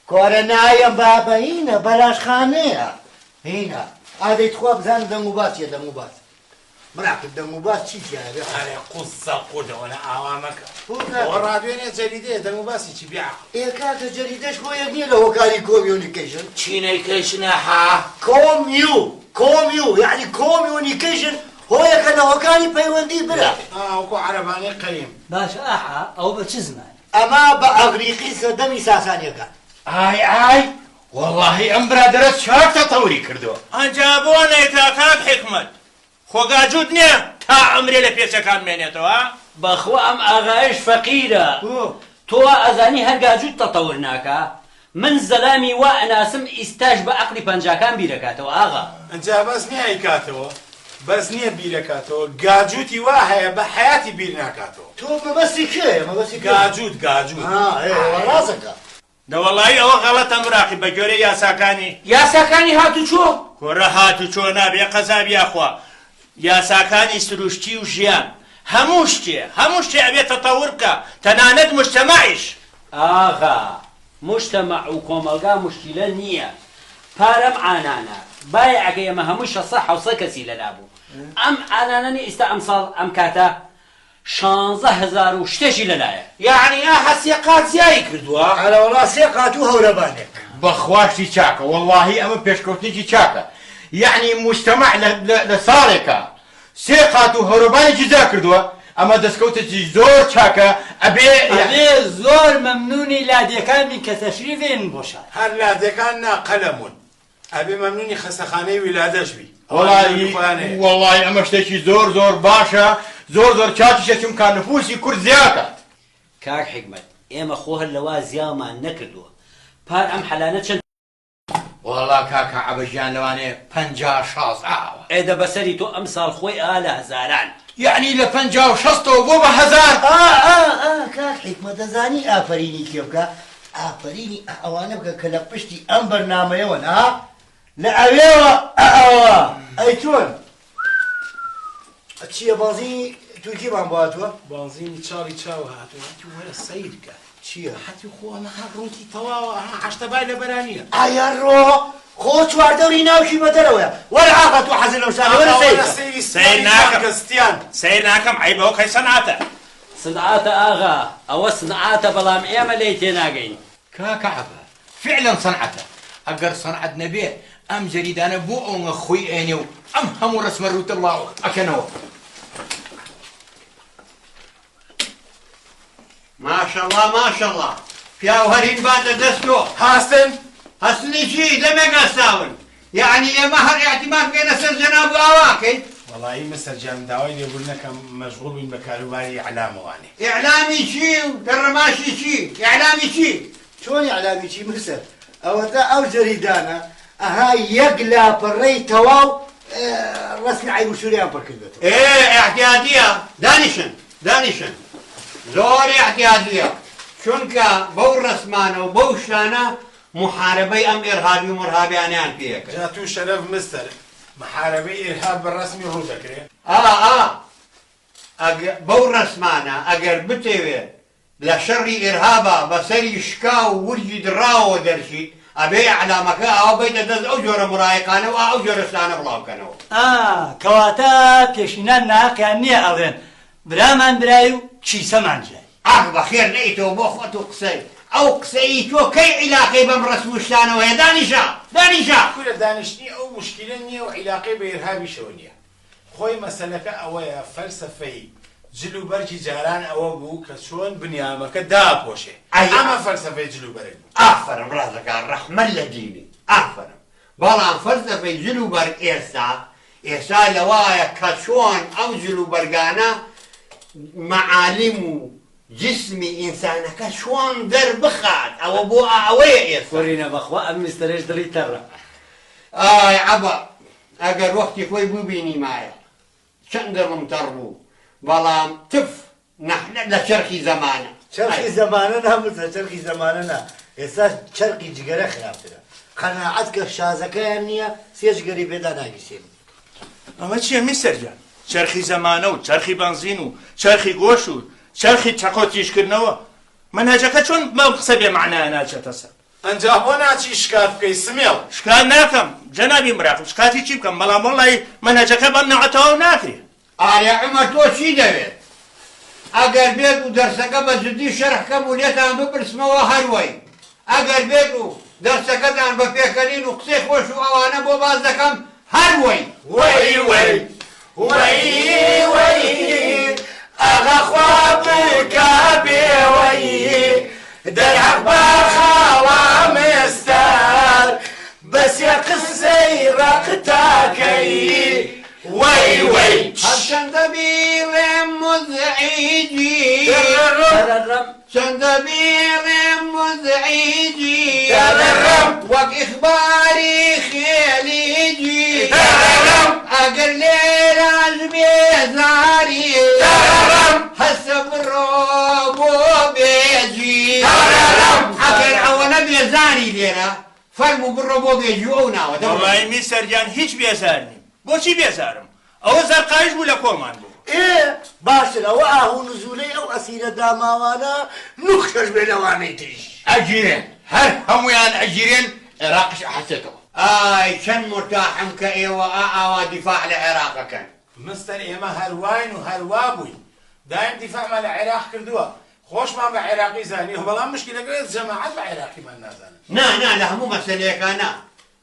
کۆرە نایەم بابە هینە بەلاشخانەیە هینە ئادەی تخوا بزانە دەنگ و باسیە دەنگ و باس مراکرد دەنگ و باس چی تیاێ ئەرێ قوسە قودەوەنە ئاوا مەکە ڕادوێنێ جەریدەیە دەنگ و باسی چی بیع کاتە جەریدەش خۆیەک نییە لە هۆکاری کۆمیونیکیشن چینەیکەشنە ها کۆمیو یعنی کۆمیونیکیشن هۆیەکە لە هۆکاری پەیوەندی برە وەکو عەرەبانەی قەیم باش ئاحا ئەو بە چ زمان ئەمە بە ئەغریقی سەردەمی ساسانیەکان ئای وەڵڵاهی ئەم برادەرە چاک تەتەوری کردووە ئەنجا بۆ نەیتا کاک حکمت خۆگاجوود نییە تا ئەمرێ لە پێچەکان مێنێتەوە بەخوا ئەم ئاغایش فەقیرە تۆ ئەزانی هەرگاجوود تەتەور ناکە من زەلامی وا ئەناسم ئیستاش بە عەقلی پەنجاکان بیرەکاتەوە ئاغا ئەنجا بەس نییە ئەیکاتەوە بەس نییە بیرەکاتەوە گاجووتی وا هەیە بە حەیاتی بیر ناکاتەوە تۆ مەبەستی کێ مەبەستی گاجوود ڕازەکە دەوەڵایی ئەوە غەڵەتە مراقی بە گوێرە یاساکانی هاتوچۆ کۆڕە هاتوچۆ نابێ قەزابی یاخوا یاساکانی سروشتی و ژیان هەموو شتێ ئەبێت تەتەور بکە تەنانەت موجتەماعیش ئاغا موجتەماع و کۆمەلگا موشکیلە نییە پارەم ئانانە بایەعەکە ئێمە هەموو 600 کەسی لەلا بوو ئەم ئانانەنی ئێستا ئەمساڵ ئەم کاتە 16,000 و شتێکی لەلایە یعنی هەسێ قات زیایی کردووە ئەلەوەڵا سێ قات و هەورەبانێک بەخواشتی چاکە وەڵڵاهی ئەمە پێشکەوتێکی چاکە یعنی موجتەماع لە ساڵێکە سێ قات و هەورەبانێکی جا کردووە ئەمە دەستکەوتێکی زۆر چاکە ئەبێ زۆر مەمنونی لادیەکانی کە تەشریفێن بۆشان هەر لادەکان ناقەلەمون ئەبێ مەمنونی خەستەخانەی ویلادەش بی وەڵڵاهی ئەمە شتێکی زۆر باشە زۆر چاکیشە چونکە نفوسی کورد زیاکات کاک حکمت ئێمە خۆ هەر لەوا زیامان نەکردووە پار ئەم حەلانە چەند وەڵا کاکە عەبەژیان لەوانێ 50-60 ئاوە ئێدە بەسەری تۆ ئەم ساڵ خۆی لە هەزاران یعنی لە 50-60ەوە بۆ بە 1000 کاک حکمە دەزانی ئافرینی کێ بکە ئافرینی ئەوانە بکە کە لە پشتی ئەم بەرنامەیەوە نا لە ئەوێوە ئەی چۆن چییە بازی تورکیمان بۆ هاتووە بازینی چاڵی چاوە هاتووە وەرە سەیرکە چییە حەتی خۆمە ڕووتی تەواوە عەشتەبای لە بەرانیە ئایا ڕۆ خۆ چواردەوری ناوکی بەدەرەوەیە وەرە ئاغا تو حەزی لەو شانە وەرە سەیر ناکەم کەستیان سەیر ناکەم عیبەوە کەی سەنعاتە سنعاتە ئاغا ئەوە سنعاتە بەڵام ئێمە لێی تێناگەین کاکە عەبە فعلا سەنعەتە ئەگەر سەنعەت نەبێ ئەم جەریدانە بۆ ئەوە خۆی ئێنێ و ئەم هەموو ڕسمە ڕوتە بڵاو ئەکەنەوە ماشەڵڵا پیاو هەرین بادە دەستۆ هەستنێکی لەمێگەستاون یعنی ئێمە هەر ئاحتیمال بکەینە سەر جەناب ئاواکەین وەڵایی مەسەرجان داوای لێبوورنەکەم مەشغوڵ بووین بە کاروباری ئەعلامەوانێ ئیعلامی چی و دەڕەماشی چی ئیعلامی چی چۆنی ئەعلامی چی مسەر ئەوەتە ئەو جەریدانە ئەها یەک لاپەڕەی تەواو ڕسمی عیب و شووریان پڕ کردێتەوە احتیاطیە دانیشن زۆر احتیاطیە چونکە بەو ڕسمانە و بەو شتانە محاربەی ئەم ئێرهابی و مرهابیانیان پێەکە جا تو شەرەف مستەر محاربەی ئێرهاب بە ڕسمی ڕوو دەکرێت بەو ڕسمانە ئەگەر بتەوێت لە شەڕی ئێرهابە بەسەری شکا و ورجی دڕاوە دەرچیت ئەبێ ئەعلامەکە ئەوە بێتە دەست ئەو جۆرە مڕایەکانەوە ئەو جۆرە شتانە بڵاو بکەنەوە کەواتە پێشینان ناقیان نییە ئەڵێن برامان برای و کیسەمان جای بەخێر نەیتەوە بۆ خۆت و قسەی ئەو قسەی تۆ کەی عیلاقەی بەم ڕسم و شتانەوە هەیە دانیشە کورە دانیشتنی ئەو مشکلە نییە و عیلاقەی بە ئێرهابیشەوە نییە خۆی مەسەلەکە ئەوەیە فەلسەفەی جلوبەرگی جاران ئەوە بوو کە چۆن بنیامەکە داپۆشێ ئەمە فەلسەفەی جلوبەرگ بوو ئافەرم ڕازەکان ڕەحمەت لە دینی ئافەرم بەڵام فەلسەفەی جلوبەرگ ئێستا لەوایە کە چۆن ئەو جلوبەرگانە مەعالیم و جسمی ئینسانەکە چۆن دەربخات ئەوە بۆ ئەوەیە ئێستا وەرینە بەخوا ئەم میستەرێش دڵی تەڕە عەبە ئەگەر وەختی خۆی ببینی مایە چەند دڵم تەڕ بوو بەڵام تف لە چەرخی زەمانە چەرخی زەمانە نامزە چەرخی زەمانە نا ئێستا چەرخی جگەرە خراپترە قەناعەت کە شازەکەیان نییە سێجگەری بێدا ناگیسێن ئەمە چییە میسەرجان چەرخی زەمانە و چەرخی بەنزین و چەرخی گۆش و چەرخی چەقۆ تیشکردنەوە منهەجەکە چۆن بەم قسە بێ معنایە ناچێتە سەر ئەنجا بۆ ناچی شکات بکەی سمێڵ شکات ناکەم جەنابی مراقب شکاتی چی بکەم بەڵام وەڵی منهەجەکە بەم نەعەتەوە ناکرێت ئایا عومەر تۆ چی دەوێت ئەگەر بێت و دەرسەکە بە جددی شەرحکەم و لێتان بپرسمەوە هەروەی ئەگەر بێت و دەرسەکەتان بە پێکەنین و قسەی خۆش و ئەوانە بۆ باز دەکەم هەروەی وەی وەی وەی وەی ئەغا خوا بکە بێوەی دەرحەق بە خاوە مستەر بەسێ قسەی ڕەقتاکەی وەی وەی هەرچەندە بیڵێم مزعیجی چەندە بیڵێم مزعیجی وەک ئیخباری خێلیجی ئەگەر لێرەش بێزاری هەستە بڕۆ بۆ بێجی ئەگەر ئەوەنە بێزاری لێرە فەرمو بڕۆ بۆ بێجی ئەو ناوە وڵی میسەرجان هیچ بێزار نیم بۆچی بێزارم ئەوە زەرقاویش بوو لە کۆمان بوو باشتر ئەوە ئاهوو نزولەی ئەو ئەسیرە داماوانە نوخشەش بێ لەوانەی تریش ئەگیرێن هەر هەمویان ئەگیرێن عێراقش حەسێتەوە ئای چەند مرتاحم کە ئێوە ئاوا دیفاع لە عێراقەکەن مستەر ئێمە هەرواین و هەروا بووین دایم دیفاعمان لە عێراق کردووە خۆشمان بە عێراقی زانیوە بەڵام مشکلەکەوێت جەماعەت بە عێراقیمان نازانن نا لە هەموو مەسەلەیەکانە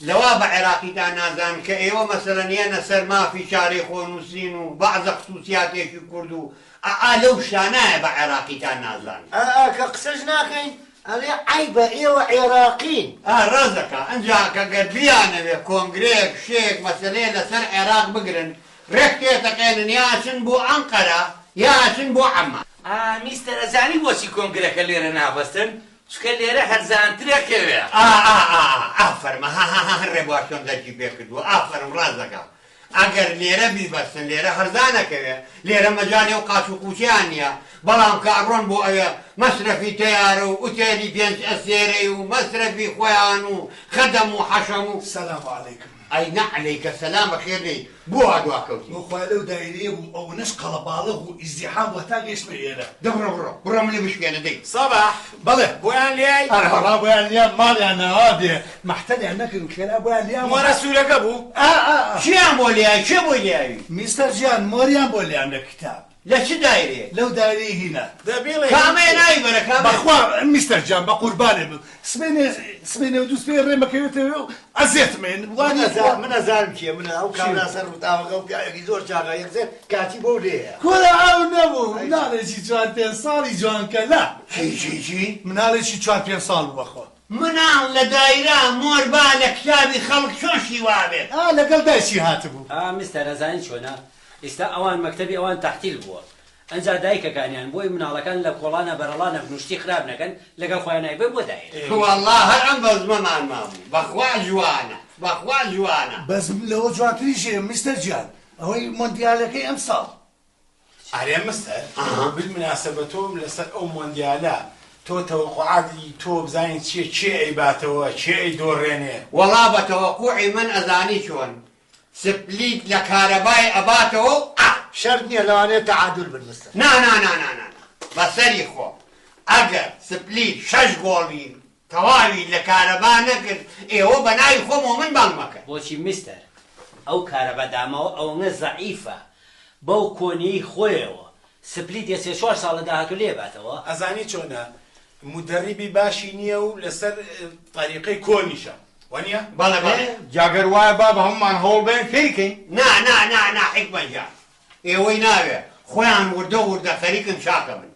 لەوا بە عێراقیتان نازان کە ئێوە مەسەلەن یەنە سەر مافی شارەی خۆنووسین و بەعزە خصوصیاتێکی کورد و لەو شانایە بە عێراقیتان نازان کە قسەش ناکەین ئەڵێ عیبە ئێوە عێراقین ڕازەکە ئەنجا کە گەر بیانەوێ کۆنگرێک شێک مەسەلەیە لەسەر عێراق بگرن ڕێک تێتەقێنن یاچن بۆ ئەنقەرە یاچن بۆ عەمان میستەر ئەزانی بۆچی کۆنگرەکە لێرە نابەستن چکە لێرە هەرزانترەکەوێ ئافەرمە ڕێبواشۆن دەرکی پێ کردووە ئافەرم ڕازەکە ئەگەر لێرە بیبەستن لێرە هەرزانەکەوێ لێرە مەجاالێ و قاچ و قوچیان نییە بەڵام کە ئەڕۆن بۆ ئەوێ مەسرەفی تیارە و ئوتێلی پێنج ئەسێرەی و مەسرەفی خۆیان و خەدەم و حەشەم و سلام علیکم ئەی نەعەلەیکە سەلام بەخێر لێی بۆ هادواکەوتی بۆخوا لەو دایرەیە بوو ئەو نەش قەڵەباڵغ و ئیزدیحام بۆ تا گەیشتمە ئێرە بڕۆ منی بشکێنە دەی سەباح بەڵێ بۆیان لێی ئەرهەڵا بۆیان لیان ماڵیان نەهادێ مەحتەلیان نەکردن خێرا بۆیان لیان وەرە سوورەکە بوو چیان بۆ لیای چێ بۆی لیاوی میستەر گیان مۆریان بۆ لیان لە کتاب لە چ دایرێ لەو دایرەی هینە دەبیڵێ کامەیە ناوی بەرە کامە بەخوا میستەر گیان بە قوربانێ بوو سبێنێ و دوو سپێ ڕێمەکەوێتەوە و ئەزێتمێن وانی من ئەزانم کیە منە ئەو کاملا سەر ڕوتاوەکە و پیاوێکی زۆر چاقا یەکسێر کاتی بۆ لێیە کۆرە ئەو نەبوو مناڵێکی 4-5 ساڵی جوانکە لا چی مناڵێکی 4-5 ساڵ بەخۆ مناڵ لە دایرە مۆربا لە کتابی خەڵک چۆشی وابێت لەگەڵ دایکی هاتبوو میستەر ئەزانی چۆنە ئێستا ئەوان مەکتەبی ئەوان تەحتیل بووە ئەنجا دایکەکانیان بۆی مناڵەکان لە کۆڵانە بەرەڵانە بنوشتی خراپ نەکەن لەگەڵ خۆیان بێ بۆ دایر والله هەر ئەم بەزمەمان مابوو بەخوا جوانە بەخوا جوانە بەزم لەوە جوانتری ژێ میستەر گیان ئەوەی مۆندیالەکەی ئەم ساڵ ئارێ مستەر بالمناسبە تۆ لەسەر ئەو مۆندیالە تۆ تەوەقعاتی تۆ بزانین چێ ئەیباتەوە چێ ئەیدۆڕێنێ وەڵا بە تەوەقوعی من ئەزانی چۆن سپلیت لە کارەبای ئەباتەوە شەرت نییە لەوانێت تەعادل بن مستەر نا بەسەری خۆ ئەگەر سپلیت 6 گۆڵی تەواوی لە کارەبا نەکرد ئێوە بە ناوی خۆم و من بانگ مەکەن بۆچی میستەر ئەو کارەبەدامەوە ئەوەنە زەعیفە بەو کۆنیی خۆیەوە سپلیت یە 3-4 ساڵە داهاتوو لێباتەوە ئەزانی چۆنە مدەریبی باشی نییە و لەسەر طریقەی کۆنیشە وانە بەڵێ جاگەر وایە با بە هەمومان هەوڵ بێن فێریکەین نا حیکمەجان ئێوەی ناوێ خۆیان وردە خەریکن چاکە من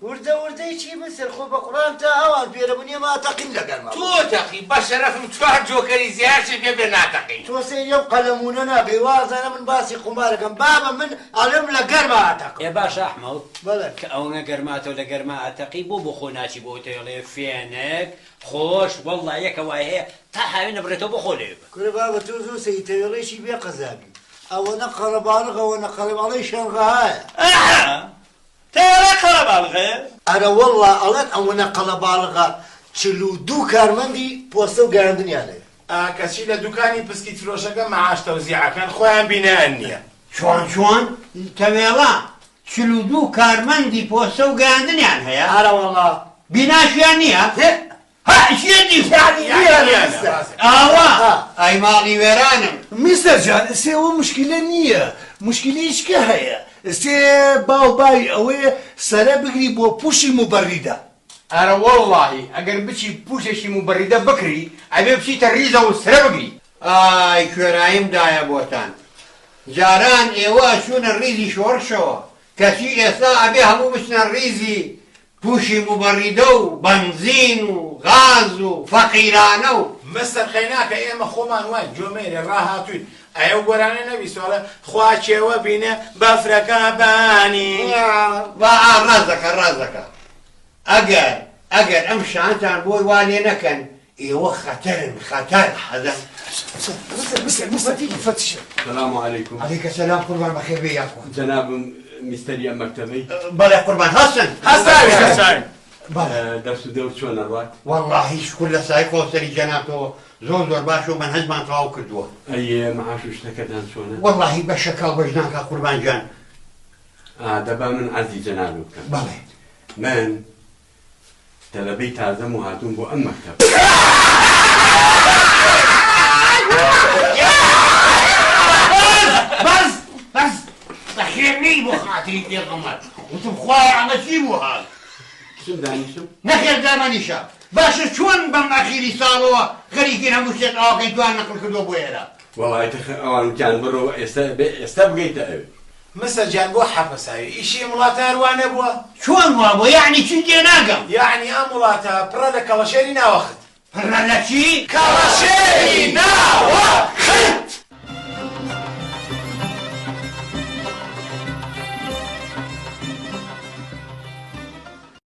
وردەی چی مستەر خۆ بە قوڕان تا ئەوان پێرەبوونیە ما تەقین لەگەڵما تۆ تەقی بە شەرەفم 4 جۆکەری زیادشی پێ بێ ناتەقی تۆ سەیری ئەو قەلەمونە نابێ وازانە من باسی قومارەکەم بابە من ئەڵێم لە گەرما ئاتەقم ێ باش ئەحمەد بەڵێ کە ئەوەنە گەرماتەوە لە گەرما ئاتەقی بۆ بۆ خۆ ناچی بۆ تێڵێ فێنێک خۆش وەڵڵا یەکە وای هەیە تا هاوێ نەبرێتەوە بۆ خۆ لێ کورە بابە تۆ زۆر سەیتەوێڵێشی بێ قەزابی ئەوەنە قەڵەباڵغ ئەوەنە قەڵەباڵەی شەرغەهایە تێڵێ قەڵەباڵغێ ئەرە وەڵڵا ئەڵێت ئەوەنە قەڵەباڵغە 42 کارمەندی پۆستە و گەیاندنیانەیە کەچی لە دوکانی پسکی فرۆشەکە مەعاش تەوزیعەکەن خۆیان بینیان نییە چۆن تەوێڵا 42 کارمەندی پۆستە و گەیاندنیان هەیە ئارە وەڵڵا بیناشیان نییە ها شێنی ئاوا ئەی ماڵی وێرانم میستەر جان ئێوە مشکلە نییە مشکلیشکە هەیە ئێستێ باوبای ئەوەیە سەرە بگری بۆ پوشی مبەڕیدا ئەرە وەڵڵاهی ئەگەر بچی پوشێکی موبەڕیدە بکری ئەبێ بچیتە ریزە و سرە بگری ئای کوێراییمدایە بۆتان جاران ئێوە چوونە ریزی شۆڕشەوە کەچی ئێستا ئەبێ هەموو بچنە ریزی پوشی مبەڕیدە و بەنزین و غاز و فەقیرانە و مەستەر خەیناکە ئێمە خۆمان وای جۆمێرە ڕاهاتوین ئەو گۆرانە نەبی سوالە خواچێوە بینە بەفرەکە بانی ڕازەکە ئەگەر ئەم شانتان بۆی وا لێ نەکەن ئێوە خەتەرن خەتەر حەزەن السلام عليكم. عليك السلام قربان بخير بي ياكم جناب مستري مكتبي. بلى قربان حسن حسن درس دور شلون الوقت؟ والله كل سايق وسري جنابته زور باشو من هزمان طاو كدوه اي معاش اشتكت عن شلون؟ والله بشكا وجناك قربان جان دبا من عزي جنابك. بلى من تلبيت هذا مهاتون بو ام مكتب. بس تخيرني بو خاطري يا قمر وانتم خوايا على شي بو هذا شو داني شو؟ نخير داماني شاب باش شلون بم اخيري صالوا غريقين هموشت اوقي دوان نقل كدو بويرا والله اوان كان برو استبقيت اوي مەسەر جان بۆ حەفەساوی ئیشی وڵاتە هەروانە بووە شلون وابو يعني شي جيناقم یعنی ئەم وڵاتە پڕە لە کەڵەشێری ناوەخت فرنا لك شي کەڵەشێری ناوەخت